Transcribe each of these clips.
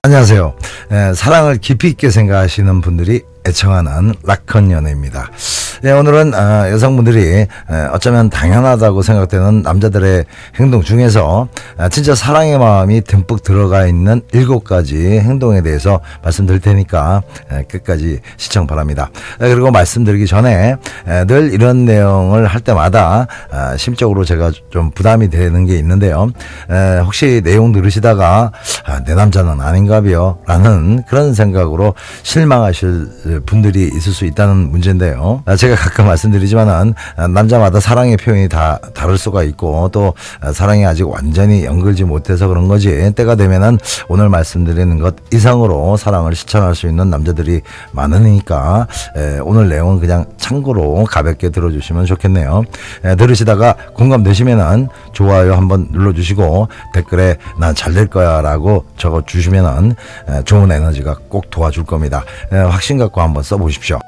안녕하세요. 사랑을 깊이 있게 생각하시는 분들이 애청하는 락컨 연애입니다. 오늘은 여성분들이 어쩌면 당연하다고 생각되는 남자들의 행동 중에서 진짜 사랑의 마음이 듬뿍 들어가 있는 7가지 행동에 대해서 말씀드릴 테니까 끝까지 시청 바랍니다. 그리고 말씀드리기 전에 늘 이런 내용을 할 때마다 심적으로 제가 좀 부담이 되는 게 있는데요. 혹시 내용 들으시다가 내 남자는 아닌가벼 라는 그런 생각으로 실망하실 분들이 있을 수 있다는 문제인데요. 제가 가끔 말씀드리지만은 남자마다 사랑의 표현이 다 다를 수가 있고 또 사랑이 아직 완전히 연결지 못해서 그런 거지, 때가 되면은 오늘 말씀드리는 것 이상으로 사랑을 실천할 수 있는 남자들이 많으니까 오늘 내용은 그냥 참고로 가볍게 들어주시면 좋겠네요. 들으시다가 공감되시면은 좋아요 한번 눌러주시고 댓글에 난 잘 될 거야 라고 적어주시면은 좋은 에너지가 꼭 도와줄 겁니다. 확신 갖고 한번 써보십시오.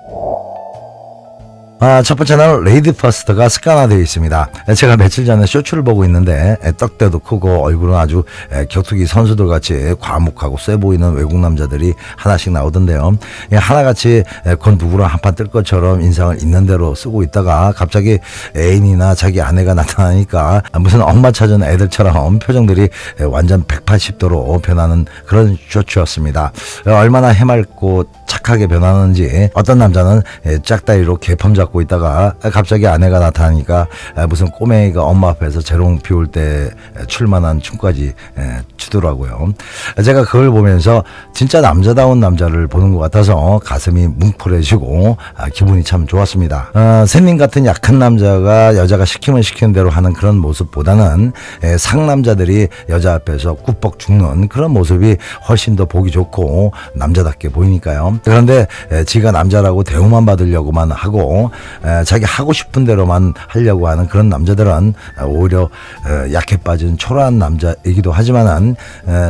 첫 번째는 레이디 퍼스트가 습관화되어 있습니다. 제가 며칠 전에 쇼츠를 보고 있는데 떡대도 크고 얼굴은 아주 격투기 선수들 같이 과묵하고 쎄 보이는 외국 남자들이 하나씩 나오던데요. 하나같이 곧 누구랑 한판 뜰 것처럼 인상을 있는 대로 쓰고 있다가 갑자기 애인이나 자기 아내가 나타나니까 무슨 엄마 찾은 애들처럼 표정들이 완전 180도로 변하는 그런 쇼츠였습니다. 얼마나 해맑고 착하게 변하는지, 어떤 남자는 짝다리로 개펌 잡고 있다가 갑자기 아내가 나타나니까 무슨 꼬맹이가 엄마 앞에서 재롱 피울 때 출만한 춤까지 추더라고요. 제가 그걸 보면서 진짜 남자다운 남자를 보는 것 같아서 가슴이 뭉클해지고 기분이 참 좋았습니다. 샌님 같은 약한 남자가 여자가 시키면 시키는 대로 하는 그런 모습보다는 상남자들이 여자 앞에서 꾸벅 죽는 그런 모습이 훨씬 더 보기 좋고 남자답게 보이니까요. 그런데 지가 남자라고 대우만 받으려고만 하고 자기 하고 싶은 대로만 하려고 하는 그런 남자들은 오히려 약해 빠진 초라한 남자이기도 하지만은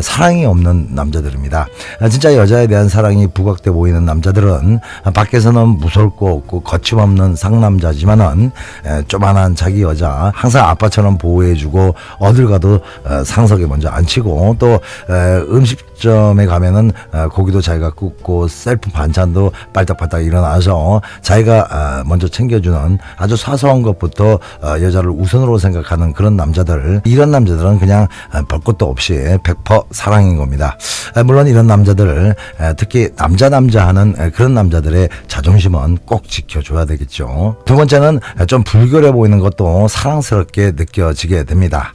사랑이 없는 남자들입니다. 진짜 여자에 대한 사랑이 부각돼 보이는 남자들은 밖에서는 무섭고 없고 거침없는 상남자지만은 조만한 자기 여자 항상 아빠처럼 보호해주고 어딜 가도 상석에 먼저 앉히고 또 음식점에 가면은 고기도 자기가 굽고 셀프 반찬도 빨딱빨딱 일어나서 자기가 먼저 챙겨주는 아주 사소한 것부터 여자를 우선으로 생각하는 그런 남자들, 이런 남자들은 그냥 볼 것도 없이 100% 사랑인 겁니다. 물론 이런 남자들, 특히 남자 하는 그런 남자들의 자존심은 꼭 지켜줘야 되겠죠. 두 번째는 좀 불결해 보이는 것도 사랑스럽게 느껴지게 됩니다.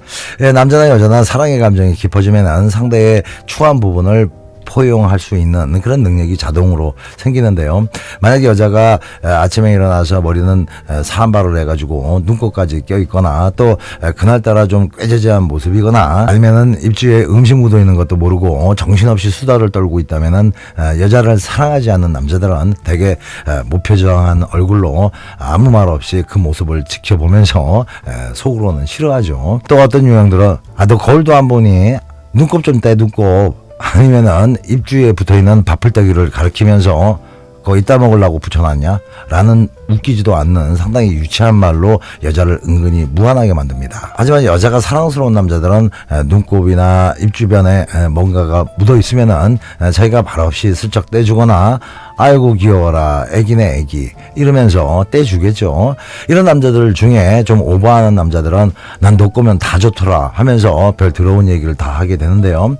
남자나 여자나 사랑의 감정이 깊어지면 상대의 추한 부분을 포용할 수 있는 그런 능력이 자동으로 생기는데요. 만약에 여자가 아침에 일어나서 머리는 산발을 해가지고 눈곱까지 껴있거나 또 그날따라 좀 꾀재재한 모습이거나 아니면은 입주에 음식 묻어 있는 것도 모르고 정신없이 수다를 떨고 있다면은 여자를 사랑하지 않는 남자들은 되게 무표정한 얼굴로 아무 말 없이 그 모습을 지켜보면서 속으로는 싫어하죠. 또 어떤 유형들은 너 거울도 안 보니? 눈곱 좀 떼, 눈곱. 아니면은 입주에 붙어있는 밥풀떼기를 가리키면서 그거 이따 먹으려고 붙여놨냐? 라는 웃기지도 않는 상당히 유치한 말로 여자를 은근히 무안하게 만듭니다. 하지만 여자가 사랑스러운 남자들은 눈곱이나 입 주변에 뭔가가 묻어 있으면은 자기가 말없이 슬쩍 떼주거나 아이고 귀여워라, 애기네 애기 이러면서 떼주겠죠. 이런 남자들 중에 좀 오버하는 남자들은 난 너 거면 다 좋더라 하면서 별 더러운 얘기를 다 하게 되는데요.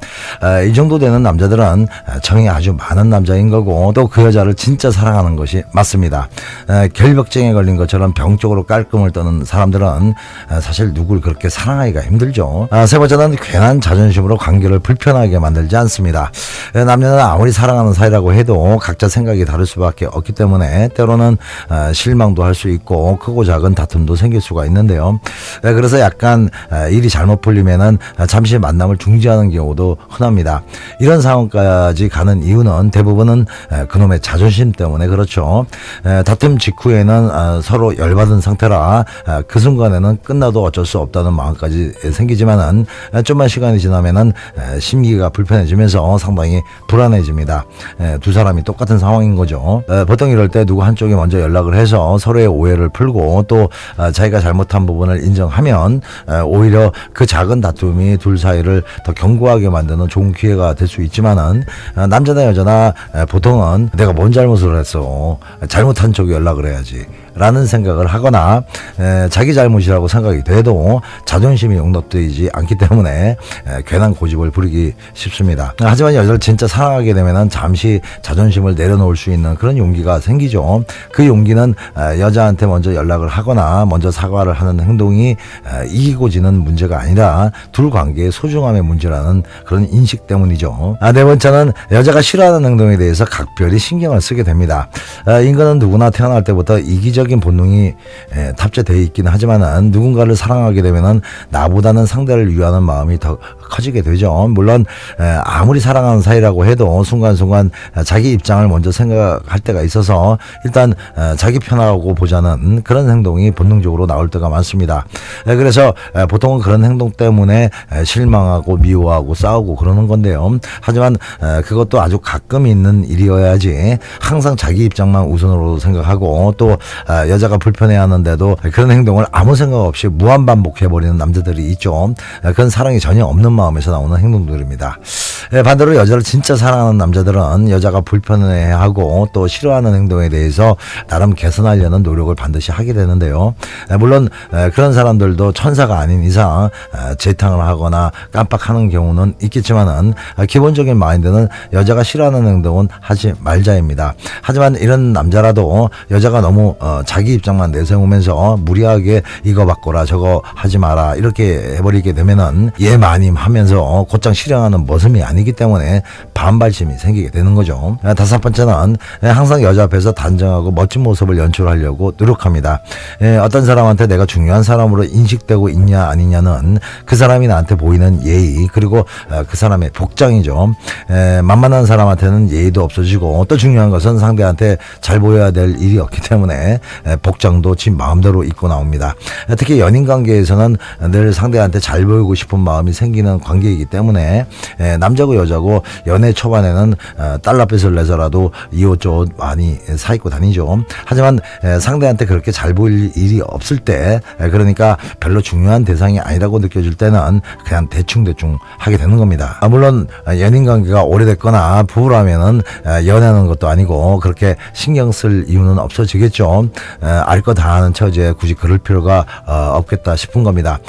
이 정도 되는 남자들은 정이 아주 많은 남자인 거고 또 그 여자를 진짜 사랑하는 것이 맞습니다. 결벽증에 걸린 것처럼 병적으로 깔끔을 떠는 사람들은 사실 누굴 그렇게 사랑하기가 힘들죠. 세 번째는 괜한 자존심으로 관계를 불편하게 만들지 않습니다. 남녀는 아무리 사랑하는 사이라고 해도 각자 생각이 다를 수밖에 없기 때문에 때로는 실망도 할 수 있고 크고 작은 다툼도 생길 수가 있는데요. 그래서 약간 일이 잘못 풀리면은 잠시 만남을 중지하는 경우도 흔합니다. 이런 상황까지 가는 이유는 대부분은 그놈의 자존심 때문에 그렇죠. 다툼 직후에는 서로 열받은 상태라 그 순간에는 끝나도 어쩔 수 없다는 마음까지 생기지만은 좀만 시간이 지나면은 심기가 불편해지면서 상당히 불안해집니다. 두 사람이 똑같은 상황 상황인 거죠. 보통 이럴 때 누구 한쪽이 먼저 연락을 해서 서로의 오해를 풀고 또 자기가 잘못한 부분을 인정하면 오히려 그 작은 다툼이 둘 사이를 더 견고하게 만드는 좋은 기회가 될 수 있지만은 남자나 여자나 보통은 내가 뭔 잘못을 했어, 잘못한 쪽이 연락을 해야지 라는 생각을 하거나 자기 잘못이라고 생각이 돼도 자존심이 용납되지 않기 때문에 괜한 고집을 부리기 쉽습니다. 하지만 여자를 진짜 사랑하게 되면 잠시 자존심을 내려놓을 수 있는 그런 용기가 생기죠. 그 용기는 여자한테 먼저 연락을 하거나 먼저 사과를 하는 행동이 이기고 지는 문제가 아니라 둘 관계의 소중함의 문제라는 그런 인식 때문이죠. 네 번째는 여자가 싫어하는 행동에 대해서 각별히 신경을 쓰게 됩니다. 인간은 누구나 태어날 때부터 이기적인 본능이 탑재되어 있기는 하지만 누군가를 사랑하게 되면 나보다는 상대를 위하는 마음이 더 커지게 되죠. 물론 아무리 사랑하는 사이라고 해도 순간순간 자기 입장을 먼저 생각할 때가 있어서 일단 자기 편하고 보자는 그런 행동이 본능적으로 나올 때가 많습니다. 그래서 보통은 그런 행동 때문에 실망하고 미워하고 싸우고 그러는 건데요. 하지만 그것도 아주 가끔 있는 일이어야지 항상 자기 입장만 우선으로 생각하고 또 여자가 불편해하는데도 그런 행동을 아무 생각 없이 무한 반복해버리는 남자들이 있죠. 그건 사랑이 전혀 없는 마음에서 나오는 행동들입니다. 반대로 여자를 진짜 사랑하는 남자들은 여자가 불편해하고 또 싫어하는 행동에 대해서 나름 개선하려는 노력을 반드시 하게 되는데요. 물론 그런 사람들도 천사가 아닌 이상 재탕을 하거나 깜빡하는 경우는 있겠지만은 기본적인 마인드는 여자가 싫어하는 행동은 하지 말자입니다. 하지만 이런 남자라도 여자가 너무 자기 입장만 내세우면서 무리하게 이거 바꿔라 저거 하지 마라 이렇게 해버리게 되면은 얘 마님 하면서 곧장 실행하는 모습이 아니기 때문에 반발심이 생기게 되는 거죠. 다섯 번째는 항상 여자 앞에서 단정하고 멋진 모습을 연출하려고 노력합니다. 어떤 사람한테 내가 중요한 사람으로 인식되고 있냐 아니냐는 그 사람이 나한테 보이는 예의 그리고 그 사람의 복장이죠. 만만한 사람한테는 예의도 없어지고 또 중요한 것은 상대한테 잘 보여야 될 일이 없기 때문에 복장도 지 마음대로 입고 나옵니다. 특히 연인 관계에서는 늘 상대한테 잘 보이고 싶은 마음이 생기는 관계이기 때문에 남자고 여자고 연애 초반에는 달러빚을 내서라도 이 옷 저 옷 많이 사 입고 다니죠. 하지만 상대한테 그렇게 잘 보일 일이 없을 때 그러니까 별로 중요한 대상이 아니라고 느껴질 때는 그냥 대충 하게 되는 겁니다. 물론 연인 관계가 오래됐거나 부부라면은 연애하는 것도 아니고 그렇게 신경 쓸 이유는 없어지겠죠. 알 거 다 아는 처지에 굳이 그럴 필요가 없겠다 싶은 겁니다.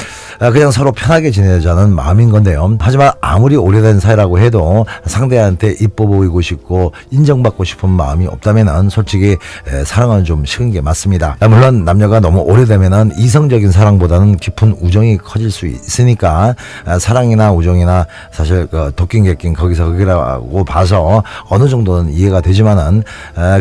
그냥 서로 편하게 지내자는 마음인 건데요. 하지만 아무리 오래된 사이라고 해도 상대한테 이뻐 보이고 싶고 인정받고 싶은 마음이 없다면은 솔직히 사랑은 좀 식은 게 맞습니다. 물론 남녀가 너무 오래되면은 이성적인 사랑보다는 깊은 우정이 커질 수 있으니까 사랑이나 우정이나 사실 도끼 객낀 거기서 거기라고 봐서 어느 정도는 이해가 되지만은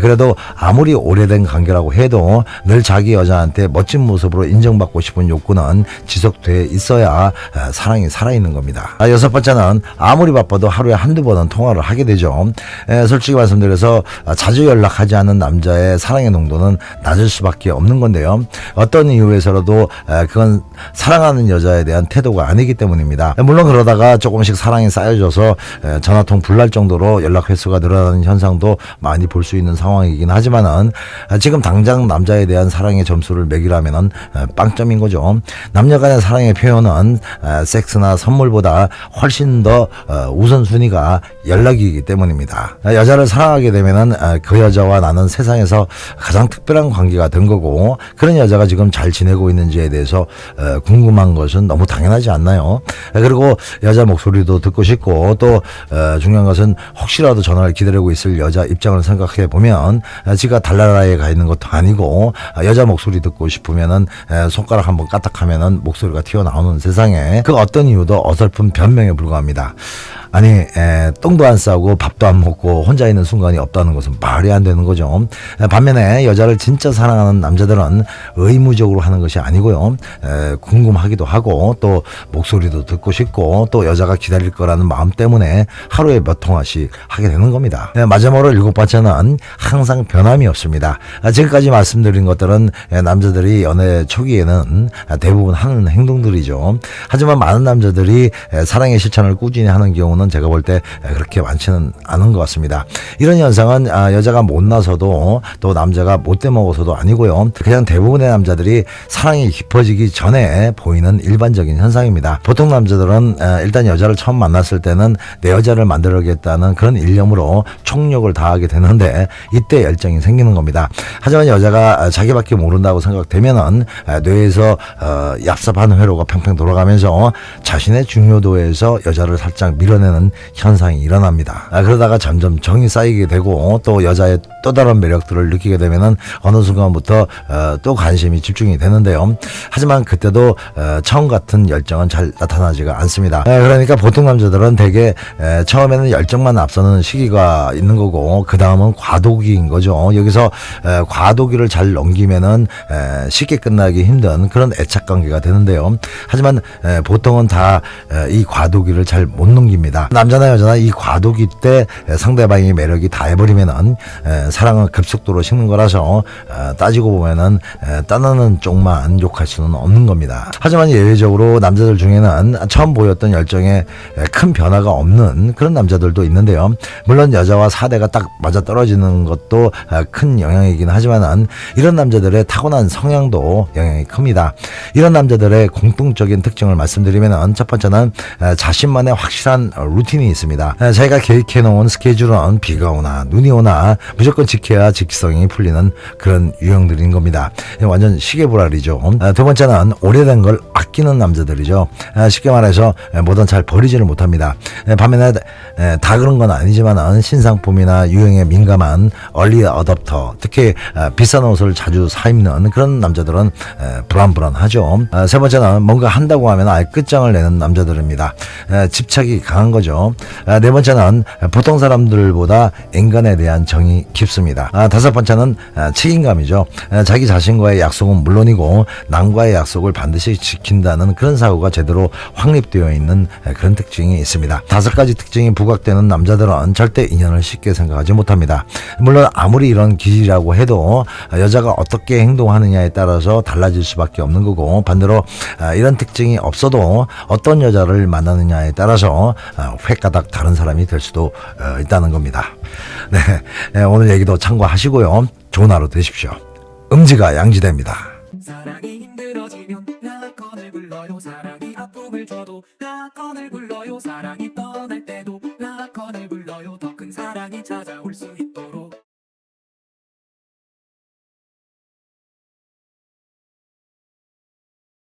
그래도 아무리 오래된 관계라고 해도 늘 자기 여자한테 멋진 모습으로 인정받고 싶은 욕구는 지속돼 있어야 사랑이 살아있는 겁니다. 여섯 번째는 아무리 바빠도 하루에 한두 번은 통화를 하게 되죠. 솔직히 말씀드려서 자주 연락하지 않는 남자의 사랑의 농도는 낮을 수밖에 없는 건데요. 어떤 이유에서라도 그건 사랑하는 여자에 대한 태도가 아니기 때문입니다. 물론 그러다가 조금씩 사랑이 쌓여져서 전화통 불날 정도로 연락 횟수가 늘어나는 현상도 많이 볼 수 있는 상황이긴 하지만은 지금 당장 남자에 대한 사랑의 점수를 매기라면은 빵점인 거죠. 남녀 간의 사랑의 표현은 섹스나 선물보다 훨씬 더 우선순위가 연락이기 때문입니다. 여자를 사랑하게 되면은 그 여자와 나는 세상에서 가장 특별한 관계가 된 거고 그런 여자가 지금 잘 지내고 있는지에 대해서 궁금한 것은 너무 당연하지 않나요? 그리고 여자 목소리도 듣고 싶고 또 중요한 것은 혹시라도 전화를 기다리고 있을 여자 입장을 생각해 보면 지가 달나라에 가 있는 것도 아니고 여자 목소리 듣고 싶으면은 손가락 한번 까딱하면은 목소리가 튀어나오는 세상에 그 어떤 이유도 어설픈 변명에 불과합니다. 아니 똥도 안 싸고 밥도 안 먹고 혼자 있는 순간이 없다는 것은 말이 안 되는 거죠. 반면에 여자를 진짜 사랑하는 남자들은 의무적으로 하는 것이 아니고요. 궁금하기도 하고 또 목소리도 듣고 싶고 또 여자가 기다릴 거라는 마음 때문에 하루에 몇 통화씩 하게 되는 겁니다. 마지막으로 일곱 번째는 항상 변함이 없습니다. 지금까지 말씀드린 것들은 남자들이 연애 초기에는 대부분 하는 행동들이죠. 하지만 많은 남자들이 사랑의 실천을 꾸준히 하는 경우는 경우는 제가 볼 때 그렇게 많지는 않은 것 같습니다. 이런 현상은 여자가 못나서도 또 남자가 못돼 먹어서도 아니고요. 그냥 대부분의 남자들이 사랑이 깊어지기 전에 보이는 일반적인 현상입니다. 보통 남자들은 일단 여자를 처음 만났을 때는 내 여자를 만들어야겠다는 그런 일념으로 총력을 다하게 되는데 이때 열정이 생기는 겁니다. 하지만 여자가 자기밖에 모른다고 생각되면은 뇌에서 얍삽한 회로가 팽팽 돌아가면서 자신의 중요도에서 여자를 살짝 밀어내는 현상이 일어납니다. 그러다가 점점 정이 쌓이게 되고 또 여자의 또 다른 매력들을 느끼게 되면은 어느 순간부터 또 관심이 집중이 되는데요. 하지만 그때도 처음 같은 열정은 잘 나타나지가 않습니다. 그러니까 보통 남자들은 대개 처음에는 열정만 앞서는 시기가 있는 거고 그 다음은 과도기인 거죠. 여기서 과도기를 잘 넘기면은 쉽게 끝나기 힘든 그런 애착 관계가 되는데요. 하지만 보통은 다 이 과도기를 잘 못 넘깁니다. 남자나 여자나 이 과도기 때 상대방의 매력이 다 해버리면은 사랑은 급속도로 식는 거라서 따지고 보면은 따르는 쪽만 욕할 수는 없는 겁니다. 하지만 예외적으로 남자들 중에는 처음 보였던 열정에 큰 변화가 없는 그런 남자들도 있는데요. 물론 여자와 사대가 딱 맞아 떨어지는 것도 큰 영향이긴 하지만은 이런 남자들의 타고난 성향도 영향이 큽니다. 이런 남자들의 공통적인 특징을 말씀드리면은 첫 번째는 자신만의 확실한 루틴이 있습니다. 자기가 계획해 놓은 스케줄은 비가 오나 눈이 오나 무조건 지켜야 직성이 풀리는 그런 유형들인 겁니다. 완전 시계불알이죠. 두 번째는 오래된 걸 아끼는 남자들이죠. 쉽게 말해서 뭐든 잘 버리지를 못합니다. 반면에 다 그런 건 아니지만 신상품이나 유행에 민감한 얼리 어댑터, 특히 비싼 옷을 자주 사 입는 그런 남자들은 불안불안하죠. 세 번째는 뭔가 한다고 하면 아예 끝장을 내는 남자들입니다. 집착이 강한 거죠. 네 번째는 보통 사람들보다 인간에 대한 정이 깊습니다. 다섯 번째는 책임감이죠. 자기 자신과의 약속은 물론이고 남과의 약속을 반드시 지킨다는 그런 사고가 제대로 확립되어 있는 그런 특징이 있습니다. 다섯 가지 특징이 부각되는 남자들은 절대 인연을 쉽게 생각하지 못합니다. 물론 아무리 이런 기질이라고 해도 여자가 어떻게 행동하느냐에 따라서 달라질 수밖에 없는 거고 반대로 이런 특징이 없어도 어떤 여자를 만나느냐에 따라서 획가닥 다른 사람이 될 수도 있다는 겁니다. 네, 오늘 얘기도 참고하시고요. 좋은 하루 되십시오. 음지가 양지대입니다. 사랑이 힘들어지면 나 건을 불러요. 사랑이 아픔을 줘도 나 건을 불러요. 사랑이